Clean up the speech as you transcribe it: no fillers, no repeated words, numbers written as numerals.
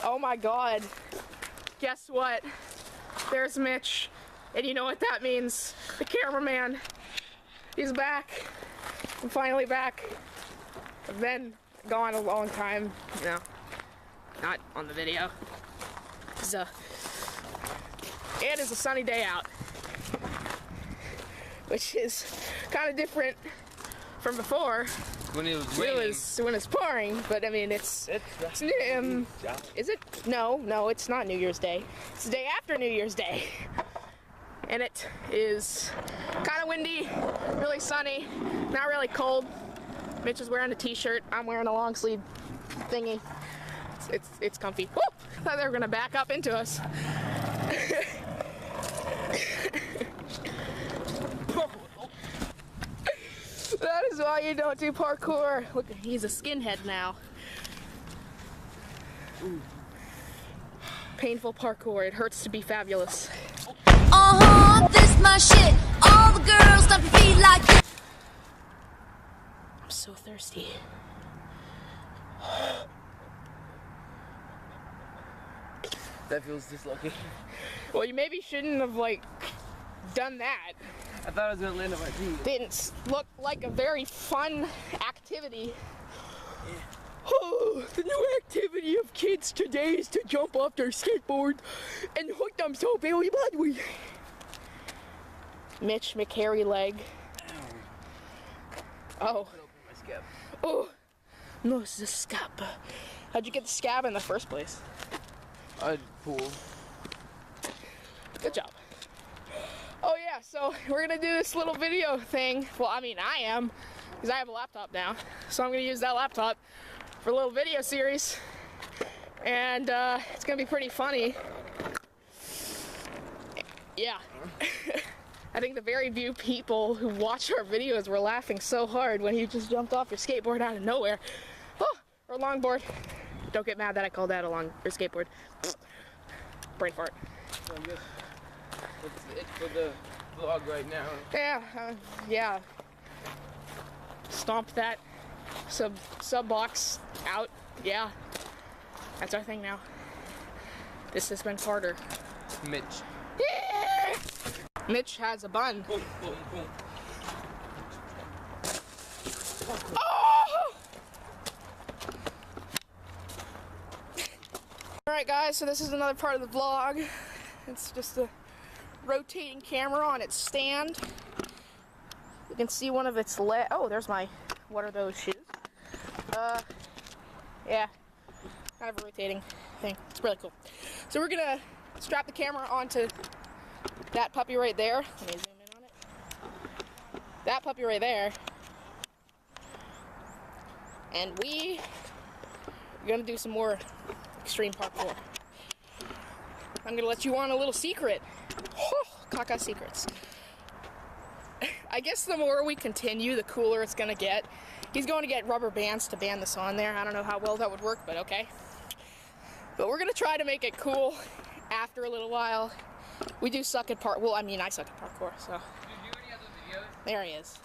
Oh my god. Guess what? There's Mitch. And you know what that means? The cameraman. He's back. I'm finally back. I've been gone a long time. No, not on the video. It is a sunny day out, which is kind of different from before. When it was raining. When it's pouring, but I mean it's is it? No, it's not New Year's Day. It's the day after New Year's Day, and it is kind of windy, really sunny, not really cold. Mitch is wearing a t-shirt. I'm wearing a long sleeve thingy. It's comfy. Woo! Thought they were gonna back up into us. That is why you don't do parkour. Look, he's a skinhead now. Ooh. Painful parkour. It hurts to be fabulous. This my shit. All the girls stomp your feet like this. I'm so thirsty. That feels dislocated. Well, you maybe shouldn't have, like, done that. I thought I was gonna land on my feet. Didn't look like a very fun activity. Yeah. Oh, the new activity of kids today is to jump off their skateboard and hurt them so very badly. Mitch McHairy leg. Oh. My scab. Oh. No, it's a scab. How'd you get the scab in the first place? Pool. Good job. Oh yeah, so we're gonna do this little video thing. Well, I mean, I am, because I have a laptop now. So I'm gonna use that laptop for a little video series. And it's gonna be pretty funny. Yeah. I think the very few people who watch our videos were laughing so hard when you just jumped off your skateboard out of nowhere. Oh, or longboard. Don't get mad that I called that a skateboard. Brain fart. It's for the vlog right now. Yeah, yeah. Stomp that sub box out. Yeah, that's our thing now. This has been Carter. Mitch. Yeah. Mitch has a bun. Boom, boom, boom. Oh! Alright guys, so this is another part of the vlog. It's just a rotating camera on its stand. You can see one of its legs. Oh, there's my, what are those shoes? Yeah, kind of a rotating thing. It's really cool. So we're gonna strap the camera onto that puppy right there. Let me zoom in on it. That puppy right there. And we are gonna do some more extreme parkour. I'm gonna let you on a little secret. Oh, Kaka secrets. I guess the more we continue, the cooler it's gonna get. He's going to get rubber bands to band this on there. I don't know how well that would work, but okay. But we're gonna try to make it cool after a little while. We do suck at well, I mean, I suck at parkour, so. Did you do any other videos? There he is.